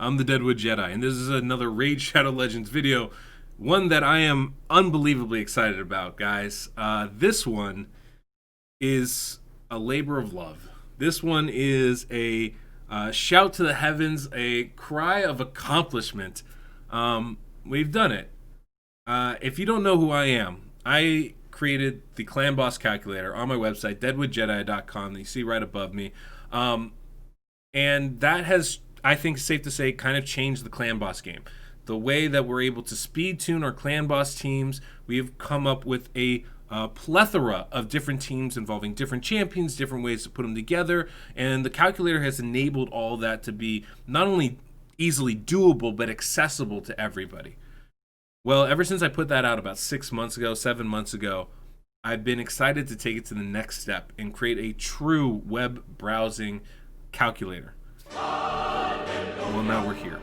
I'm the Deadwood Jedi, and this is another Raid Shadow Legends video, one that I am unbelievably excited about, guys. This one is a labor of love. This one is a shout to the heavens, a cry of accomplishment. We've done it. If you don't know who I am, I created the Clan Boss Calculator on my website, DeadwoodJedi.com, that you see right above me. And that has, I think it's safe to say, kind of changed the Clan Boss game. The way that we're able to speed tune our Clan Boss teams, we've come up with a plethora of different teams involving different champions, different ways to put them together, and the calculator has enabled all that to be not only easily doable, but accessible to everybody. Well, ever since I put that out about 6 months ago, 7 months ago, I've been excited to take it to the next step and create a true web browsing calculator. Well, now we're here.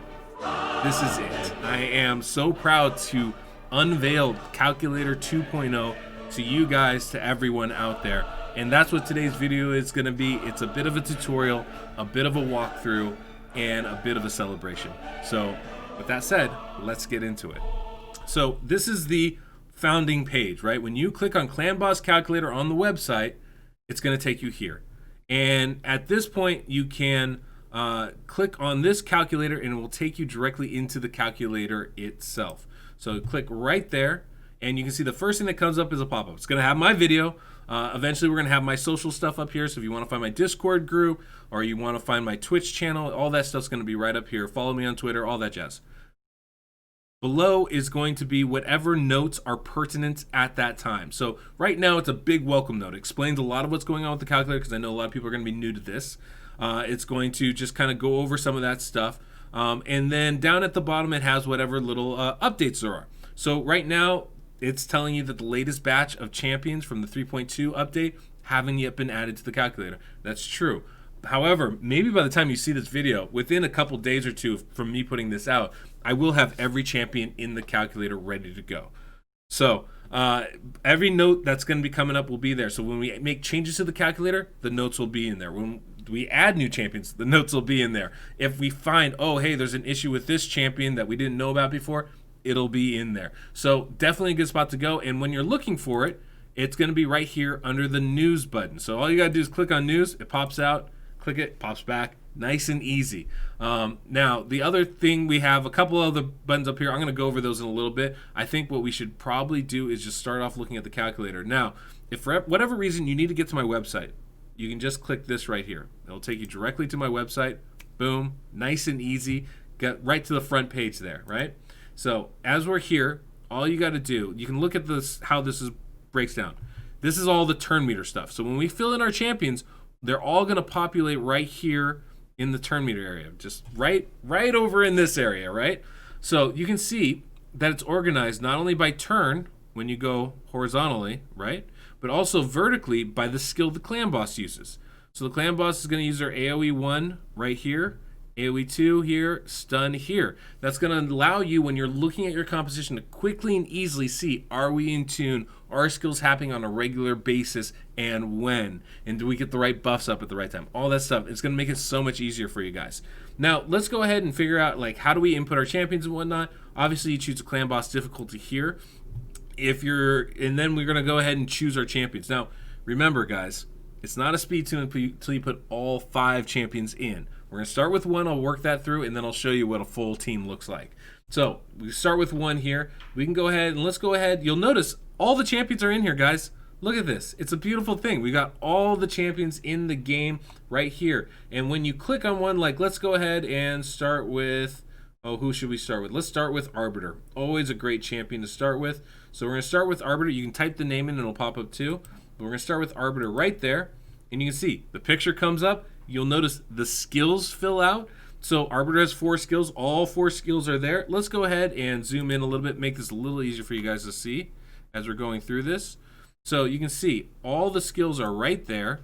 This is it. I am so proud to unveil Calculator 2.0 to you guys, to everyone out there. And that's what today's video is going to be. It's a bit of a tutorial, a bit of a walkthrough, and a bit of a celebration. So with that said, let's get into it. So this is the founding page, right? When you click on Clan Boss Calculator on the website, it's going to take you here. And at this point, you can click on this calculator and it will take you directly into the calculator itself. So click right there and you can see the first thing that comes up is a pop-up. It's going to have my video. Eventually, we're going to have my social stuff up here. So if you want to find my Discord group or you want to find my Twitch channel, all that stuff's going to be right up here. Follow me on Twitter, all that jazz. Below is going to be whatever notes are pertinent at that time. So right now it's a big welcome note. It explains a lot of what's going on with the calculator because I know a lot of people are going to be new to this. It's going to just kind of go over some of that stuff. And then down at the bottom it has whatever little updates there are. So right now it's telling you that the latest batch of champions from the 3.2 update haven't yet been added to the calculator. That's true. However, maybe by the time you see this video, within a couple days or two from me putting this out, I will have every champion in the calculator ready to go. So every note that's going to be coming up will be there. So when we make changes to the calculator, the notes will be in there. When we add new champions, the notes will be in there. If we find, oh, hey, there's an issue with this champion that we didn't know about before, it'll be in there. So definitely a good spot to go. And when you're looking for it, it's going to be right here under the news button. So all you got to do is click on news. It pops out. Click it, pops back, nice and easy. Now, the other thing, we have a couple other buttons up here. I'm going to go over those in a little bit. I think what we should probably do is just start off looking at the calculator. Now, if for whatever reason you need to get to my website, you can just click this right here. It'll take you directly to my website. Boom, nice and easy. Get right to the front page there, right? So as we're here, all you got to do, you can look at this, how this breaks down. This is all the turn meter stuff. So when we fill in our champions, they're all going to populate right here in the turn meter area, just right over in this area, right? So you can see that it's organized not only by turn when you go horizontally, right, but also vertically by the skill the Clan Boss uses. So the Clan Boss is going to use their AoE 1 right here, AoE 2 here, stun here. That's going to allow you, when you're looking at your composition, to quickly and easily see, are we in tune? Are skills happening on a regular basis, and when? And do we get the right buffs up at the right time? All that stuff. It's going to make it so much easier for you guys. Now, let's go ahead and figure out, like, how do we input our champions and whatnot? Obviously, you choose a Clan Boss difficulty here. And then we're going to go ahead and choose our champions. Now, remember, guys, it's not a speed tune until you put all 5 champions in. We're going to start with 1. I'll work that through, and then I'll show you what a full team looks like. So we start with 1 here. We can go ahead and let's go ahead. You'll notice all the champions are in here, guys. Look at this. It's a beautiful thing. We got all the champions in the game right here. And when you click on one, like, let's go ahead and start with, oh, who should we start with? Let's start with Arbiter. Always a great champion to start with. So we're going to start with Arbiter. You can type the name in and it'll pop up too. But we're going to start with Arbiter right there. And you can see the picture comes up. You'll notice the skills fill out. So Arbiter has 4 skills. All 4 skills are there. Let's go ahead and zoom in a little bit, make this a little easier for you guys to see as we're going through this. So you can see all the skills are right there.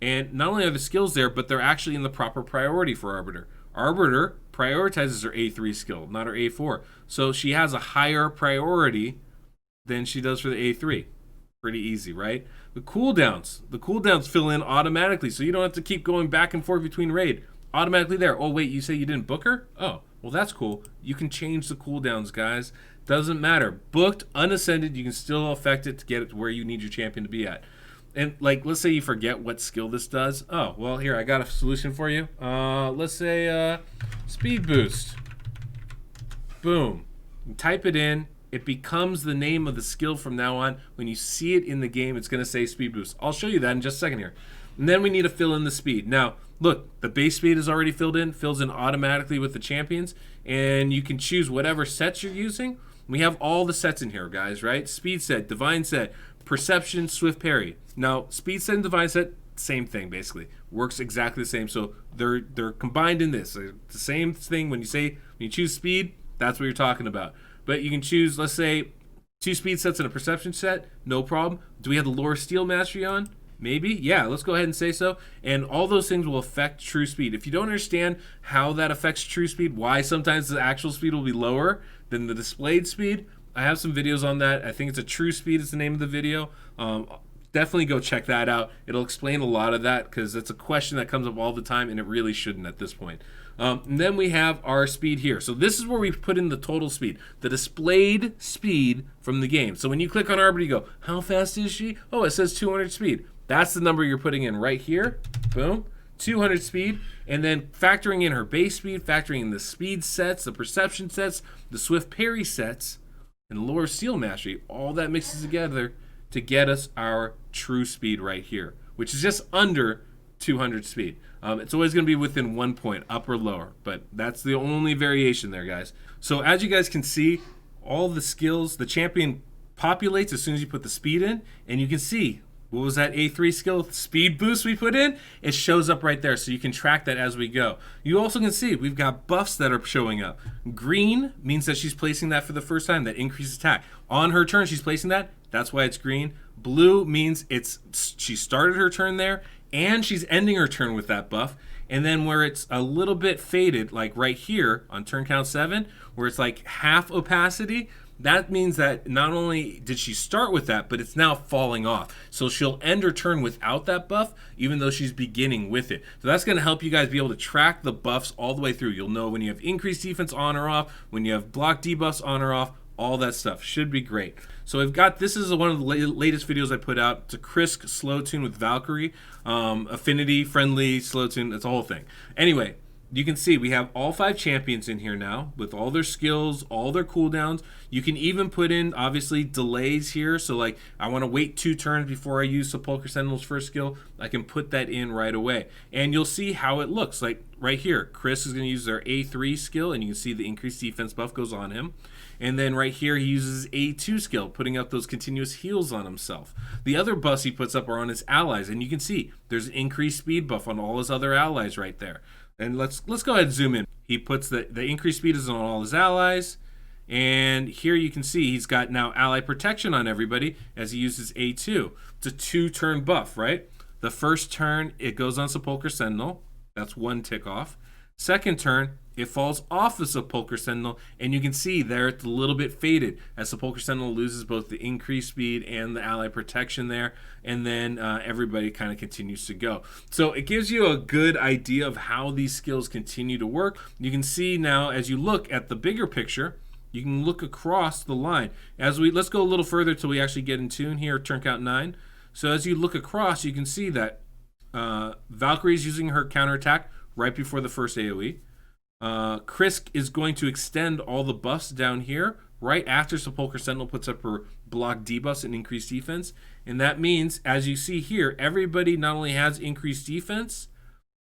And not only are the skills there, but they're actually in the proper priority for Arbiter. Arbiter prioritizes her A3 skill, not her A4. So she has a higher priority than she does for the A3. Pretty easy, right? The cooldowns fill in automatically, so you don't have to keep going back and forth between raid. automatically there. Oh, wait, you say you didn't book her? Oh, well, that's cool. You can change the cooldowns, guys. Doesn't matter. Booked, unascended, you can still affect it to get it to where you need your champion to be at. And, like, let's say you forget what skill this does. Oh, well, here, I got a solution for you. Let's say speed boost. Boom. You type it in. It becomes the name of the skill from now on. When you see it in the game, it's going to say speed boost. I'll show you that in just a second here. And then we need to fill in the speed. Now, look, the base speed is already filled in, fills in automatically with the champions, and you can choose whatever sets you're using. We have all the sets in here, guys, right? Speed set, divine set, perception, swift parry. Now, speed set and divine set, same thing basically. Works exactly the same. So they're combined in this. It's the same thing when you choose speed, that's what you're talking about. But you can choose, let's say, 2 speed sets and a perception set, no problem. Do we have the lore steel mastery on? Maybe. Yeah, let's go ahead and say so. And all those things will affect true speed. If you don't understand how that affects true speed, why sometimes the actual speed will be lower than the displayed speed, I have some videos on that. I think it's a true speed is the name of the video. Definitely go check that out. It'll explain a lot of that because it's a question that comes up all the time and it really shouldn't at this point. And then we have our speed here. So this is where we put in the total speed, the displayed speed from the game. So when you click on Arbor, you go, how fast is she? Oh, it says 200 speed. That's the number you're putting in right here. Boom. 200 speed. And then factoring in her base speed, factoring in the speed sets, the perception sets, the swift parry sets, and lore steel mastery. All that mixes together to get us our true speed right here, which is just under 200 speed. It's always going to be within 1 point, up or lower, but that's the only variation there, guys. So as you guys can see, all the skills, the champion populates as soon as you put the speed in, and you can see, what was that A3 skill speed boost we put in? It shows up right there, so you can track that as we go. You also can see we've got buffs that are showing up. Green means that she's placing that for the first time, that increases attack. On her turn, she's placing that. That's why it's green. Blue means she started her turn there, and she's ending her turn with that buff. And then where it's a little bit faded, like right here on turn count 7, where it's like half opacity, that means that not only did she start with that, but it's now falling off. So she'll end her turn without that buff, even though she's beginning with it. So that's going to help you guys be able to track the buffs all the way through. You'll know when you have increased defense on or off, when you have block debuffs on or off, all that stuff. Should be great. So I've got, this is one of the latest videos I put out. It's a Krisk slow tune with Valkyrie. Affinity, friendly, slow tune, it's a whole thing. Anyway, you can see we have all 5 champions in here now with all their skills, all their cooldowns. You can even put in, obviously, delays here. So, like, I want to wait 2 turns before I use Sepulchre Sentinel's first skill. I can put that in right away. And you'll see how it looks. Like, right here, Chris is going to use their A3 skill, and you can see the increased defense buff goes on him. And then right here, he uses A2 skill, putting up those continuous heals on himself. The other buffs he puts up are on his allies, and you can see there's an increased speed buff on all his other allies right there. And let's go ahead and zoom in. He puts the increased speed is on all his allies. And here you can see he's got now ally protection on everybody as he uses A2. It's a 2-turn buff, right? The first turn, it goes on Sepulchre Sentinel. That's 1 tick off. Second turn, it falls off of Sepulchre Sentinel, and you can see there it's a little bit faded as Sepulchre Sentinel loses both the increased speed and the ally protection there, and then everybody kind of continues to go. So it gives you a good idea of how these skills continue to work. You can see now as you look at the bigger picture, you can look across the line. Let's go a little further till we actually get in tune here, turn count 9. So as you look across, you can see that Valkyrie's using her counterattack right before the first AoE. Krisk is going to extend all the buffs down here right after Sepulchre Sentinel puts up her block debuffs and increased defense. And that means, as you see here, everybody not only has increased defense,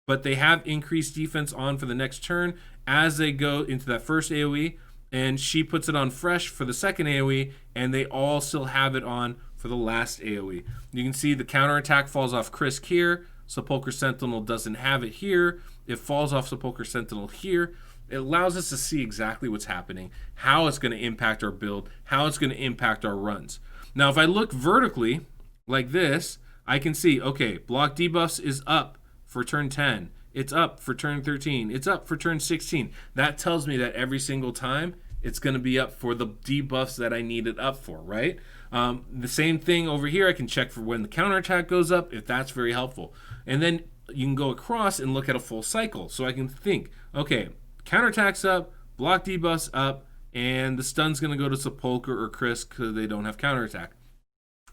but they have increased defense on for the next turn as they go into that first AoE. And she puts it on fresh for the second AoE, and they all still have it on for the last AoE. You can see the counterattack falls off Krisk here. Sepulchre Sentinel doesn't have it here. It falls off Sepulchre Sentinel here. It allows us to see exactly what's happening, how it's going to impact our build, how it's going to impact our runs. Now, if I look vertically like this, I can see, okay, block debuffs is up for turn 10. It's up for turn 13. It's up for turn 16. That tells me that every single time it's going to be up for the debuffs that I need it up for, right? The same thing over here, I can check for when the counterattack goes up, if that's very helpful. And then you can go across and look at a full cycle. So I can think, okay, counterattack's up, block debuff's up, and the stun's going to go to Sepulcher or Chris because they don't have counterattack.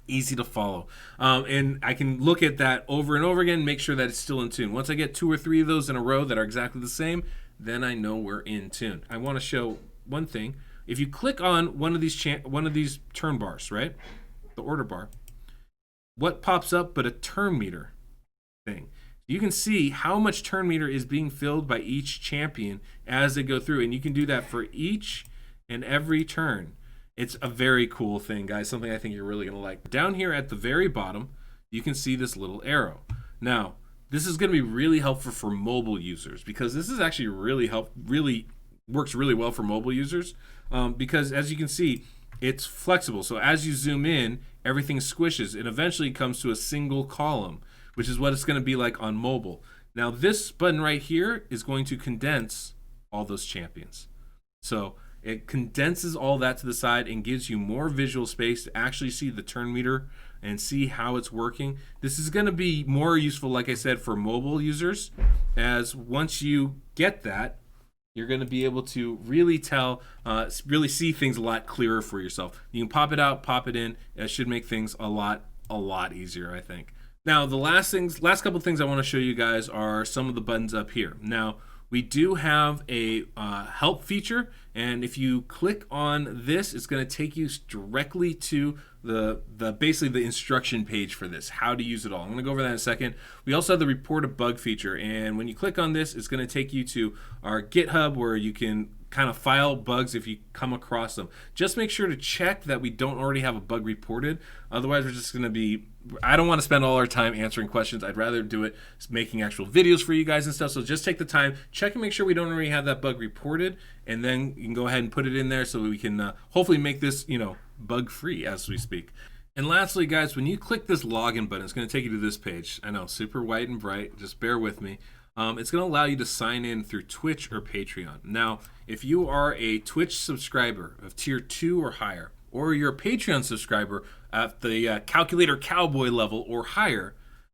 Easy to follow. And I can look at that over and over again, make sure that it's still in tune. Once I get 2 or 3 of those in a row that are exactly the same, then I know we're in tune. I want to show one thing. If you click on one of these turn bars, right? The order bar, what pops up but a turn meter thing. You can see how much turn meter is being filled by each champion as they go through, and you can do that for each and every turn. It's a very cool thing, guys, something I think you're really going to like. Down here at the very bottom, you can see this little arrow. Now, this is going to be really helpful for mobile users because this is actually really works really well for mobile users because, as you can see, it's flexible. So as you zoom in, everything squishes and eventually comes to a single column, which is what it's going to be like on mobile. Now, this button right here is going to condense all those champions. So it condenses all that to the side and gives you more visual space to actually see the turn meter and see how it's working. This is going to be more useful, like I said, for mobile users, as once you get that, you're going to be able to really really see things a lot clearer for yourself. You can pop it out, pop it in. It should make things a lot easier, I think. Now, the last couple things I want to show you guys are some of the buttons up here. Now, we do have a help feature, and if you click on this, it's going to take you directly to basically the instruction page for this, how to use it all. I'm going to go over that in a second. We also have the report a bug feature, and when you click on this, it's going to take you to our GitHub where you can kind of file bugs if you come across them. Just make sure to check that we don't already have a bug reported. Otherwise, we're just going to be, I don't want to spend all our time answering questions. I'd rather do it making actual videos for you guys and stuff. So just take the time, check and make sure we don't already have that bug reported, and then you can go ahead and put it in there so we can hopefully make this, bug free as we speak. And lastly, guys, when you click this login button, it's going to take you to this page. I know, super white and bright. Just bear with me. It's going to allow you to sign in through Twitch or Patreon. Now, if you are a Twitch subscriber of tier 2 or higher, or you're a Patreon subscriber at the Calculator Cowboy level or higher,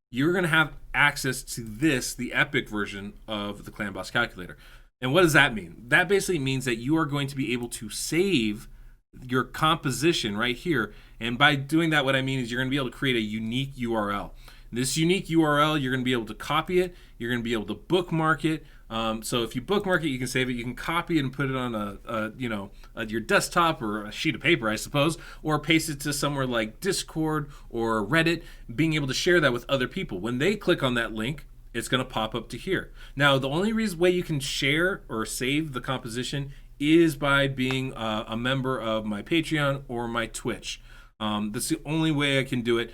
you're going to have access to this, the epic version of the Clan Boss Calculator. And what does that mean? That basically means that you are going to be able to save your composition right here. And by doing that, what I mean is you're going to be able to create a unique URL. This unique URL, you're going to be able to copy it. You're going to be able to bookmark it. So if you bookmark it, you can save it. You can copy it and put it on your desktop or a sheet of paper, I suppose, or paste it to somewhere like Discord or Reddit, being able to share that with other people. When they click on that link, it's going to pop up to here. Now, the only way you can share or save the composition is by being a member of my Patreon or my Twitch. That's the only way I can do it.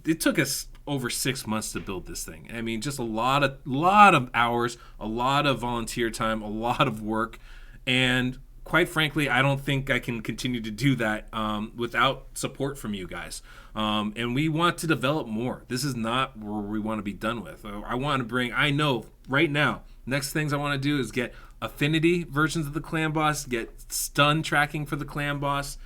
It took us over 6 months to build this thing. I mean, just a lot of hours, a lot of volunteer time, a lot of work, and quite frankly, I don't think I can continue to do that without support from you guys. And we want to develop more. This is not where we want to be done with. I know right now, next things I want to do is get affinity versions of the Clan Boss, get stun tracking for the Clan Boss.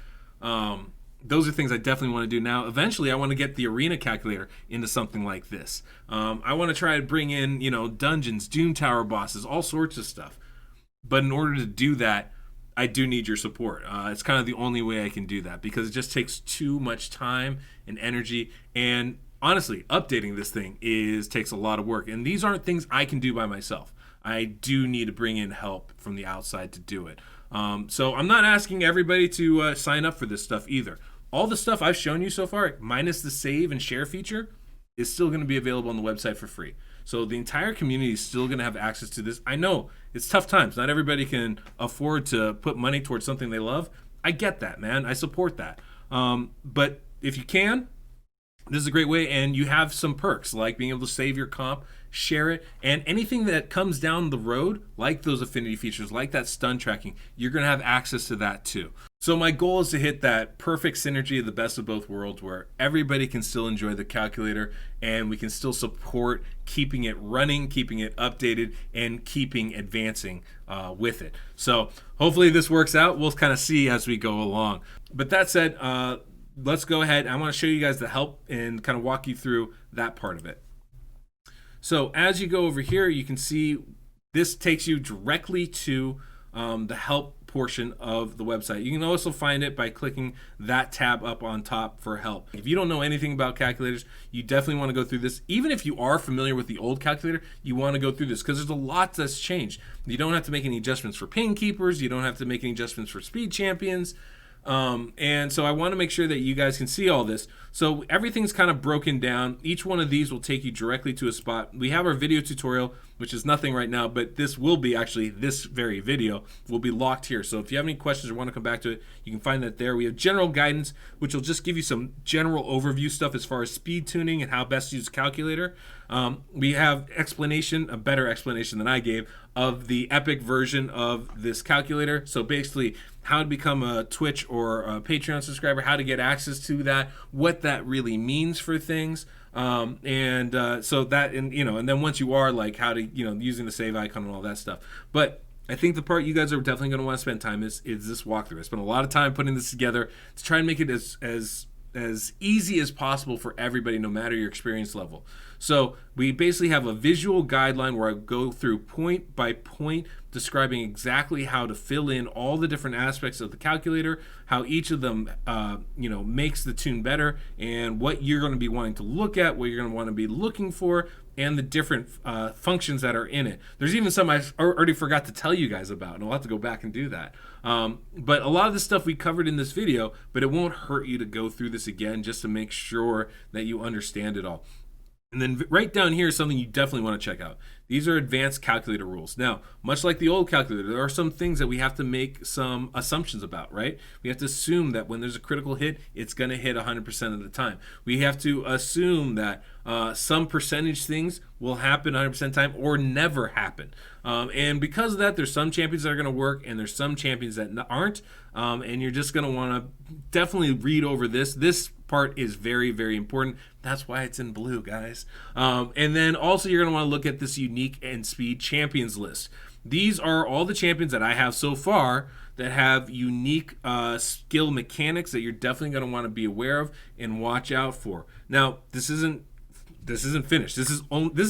Those are things I definitely want to do now. Eventually, I want to get the arena calculator into something like this. I want to try to bring in, dungeons, Doom Tower bosses, all sorts of stuff. But in order to do that, I do need your support. It's kind of the only way I can do that because it just takes too much time and energy. And honestly, updating this thing takes a lot of work. And these aren't things I can do by myself. I do need to bring in help from the outside to do it. So I'm not asking everybody to sign up for this stuff either. All the stuff I've shown you so far, minus the save and share feature, is still going to be available on the website for free. So the entire community is still going to have access to this. I know it's tough times. Not everybody can afford to put money towards something they love. I get that, man. I support that. But if you can, this is a great way, and you have some perks like being able to save your comp, share it, and anything that comes down the road, like those affinity features, like that stun tracking, you're going to have access to that too. So my goal is to hit that perfect synergy of the best of both worlds where everybody can still enjoy the calculator and we can still support keeping it running, keeping it updated, and keeping advancing with it. So hopefully this works out. We'll kind of see as we go along. But that said, let's go ahead. I want to show you guys the help and kind of walk you through that part of it. So as you go over here, you can see this takes you directly to the help portion of the website. You can also find it by clicking that tab up on top for help. If you don't know anything about calculators, you definitely want to go through this. Even if you are familiar with the old calculator, you want to go through this because there's a lot that's changed. You don't have to make any adjustments for pin keepers. You don't have to make any adjustments for speed champions. And so I want to make sure that you guys can see all this. So everything's kind of broken down. Each one of these will take you directly to a spot. We have our video tutorial, which is nothing right now, but this will be actually, this very video will be locked here. So if you have any questions or want to come back to it, you can find that there. We have general guidance, which will just give you some general overview stuff as far as speed tuning and how best to use a calculator. We have explanation, a better explanation than I gave, of the epic version of this calculator. So basically how to become a Twitch or a Patreon subscriber, how to get access to that, what that really means for things. So that, and and then once you are, like, how to, using the save icon and all that stuff. But I think the part you guys are definitely going to want to spend time is this walkthrough. I spent a lot of time putting this together to try and make it as easy as possible for everybody, no matter your experience level. So we basically have a visual guideline where I go through point by point, describing exactly how to fill in all the different aspects of the calculator, how each of them, makes the tune better, and what you're going to be wanting to look at, what you're going to want to be looking for, and the different functions that are in it. There's even some I already forgot to tell you guys about, and I'll have to go back and do that. But a lot of the stuff we covered in this video, but it won't hurt you to go through this again just to make sure that you understand it all. And then right down here is something you definitely want to check out. These are advanced calculator rules. Now, much like the old calculator, there are some things that we have to make some assumptions about, right? We have to assume that when there's a critical hit, it's going to hit 100% of the time. We have to assume that some percentage things will happen 100% of the time or never happen. And because of that, there's some champions that are going to work and there's some champions that aren't. And you're just going to want to definitely read over this. This part is very, very important. That's why it's in blue, guys. And then also you're going to want to look at this unique and speed champions list. These are all the champions that I have so far that have unique skill mechanics that you're definitely going to want to be aware of and watch out for. Now, this isn't finished. This is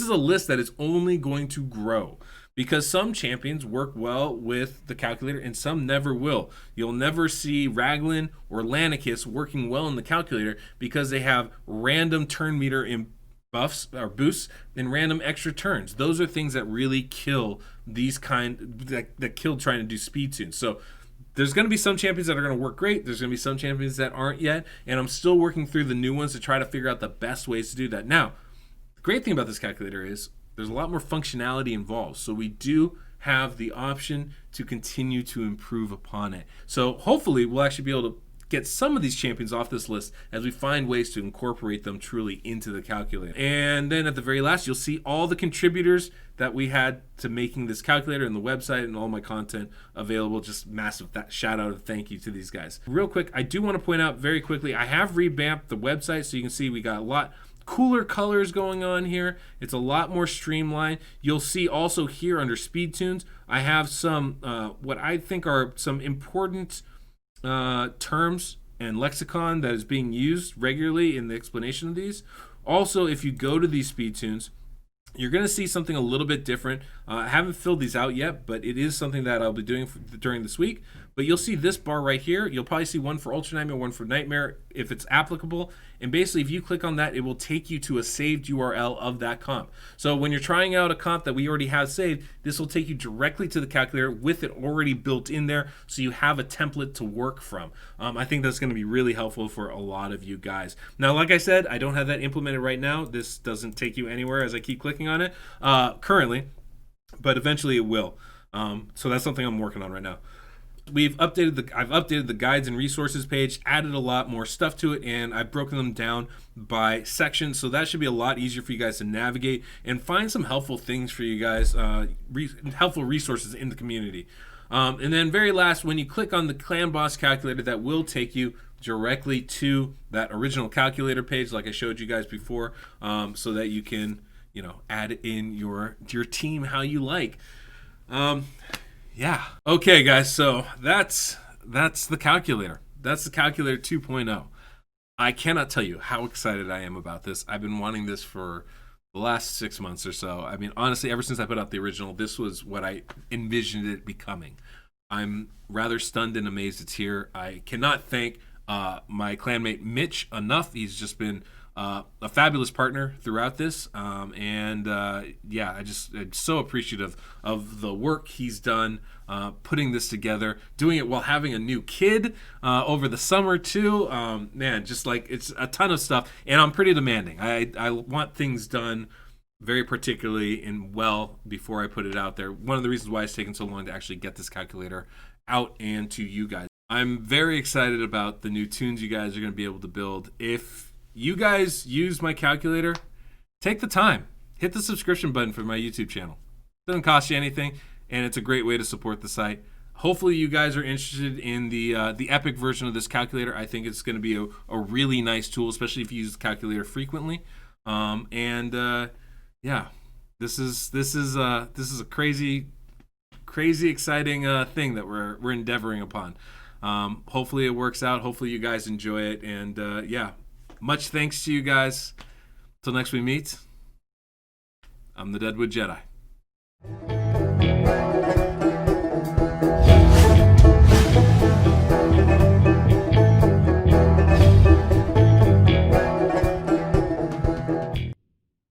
a list that is only going to grow, because some champions work well with the calculator and some never will. You'll never see Raglan or Lanicus working well in the calculator because they have random turn meter in buffs or boosts and random extra turns. Those are things that really kill that kill trying to do speed tunes. So there's going to be some champions that are going to work great. There's going to be some champions that aren't yet, and I'm still working through the new ones to try to figure out the best ways to do that. Now, the great thing about this calculator is there's a lot more functionality involved, so we do have the option to continue to improve upon it. So hopefully we'll actually be able to get some of these champions off this list as we find ways to incorporate them truly into the calculator. And then at the very last, you'll see all the contributors that we had to making this calculator and the website and all my content available. Just massive shout out and thank you to these guys. Real quick, I do want to point out very quickly, I have revamped the website so you can see we got a lot cooler colors going on here. It's a lot more streamlined. You'll see also here under speed tunes, I have some what I think are some important terms and lexicon that is being used regularly in the explanation of these. Also, if you go to these speed tunes, you're going to see something a little bit different. I haven't filled these out yet, but it is something that I'll be doing during this week. But you'll see this bar right here. You'll probably see one for Ultra Nightmare, one for Nightmare if it's applicable. And basically, if you click on that, it will take you to a saved URL of that comp. So when you're trying out a comp that we already have saved, this will take you directly to the calculator with it already built in there, so you have a template to work from. I think that's going to be really helpful for a lot of you guys. Now, like I said, I don't have that implemented right now. This doesn't take you anywhere as I keep clicking on it currently, but eventually it will. So that's something I'm working on right now. I've updated the guides and resources page, added a lot more stuff to it, and I've broken them down by section, so that should be a lot easier for you guys to navigate and find some helpful things for you guys, helpful resources in the community. And then very last, when you click on the Clan Boss calculator, that will take you directly to that original calculator page like I showed you guys before, so that you can add in your team how you like. Yeah. Okay, guys, so that's the calculator. That's the calculator 2.0. I cannot tell you how excited I am about this. I've been wanting this for the last 6 months or so. I mean, honestly, ever since I put out the original, this was what I envisioned it becoming. I'm rather stunned and amazed it's here. I cannot thank my clanmate Mitch enough. He's just been a fabulous partner throughout this, and yeah, I'm so appreciative of the work he's done putting this together, doing it while having a new kid over the summer too. Man, just like it's a ton of stuff, and I'm pretty demanding. I want things done very particularly and well before I put it out there. One of the reasons why it's taken so long to actually get this calculator out and to you guys. I'm very excited about the new tunes you guys are going to be able to build. If you guys use my calculator, take the time. Hit the subscription button for my YouTube channel. It doesn't cost you anything, and it's a great way to support the site. Hopefully you guys are interested in the Epic version of this calculator. I think it's going to be a really nice tool, especially if you use the calculator frequently. Yeah, this is a crazy exciting thing that we're endeavoring upon. Hopefully it works out. Hopefully you guys enjoy it, and yeah, much thanks to you guys. Till next we meet, I'm the Deadwood Jedi.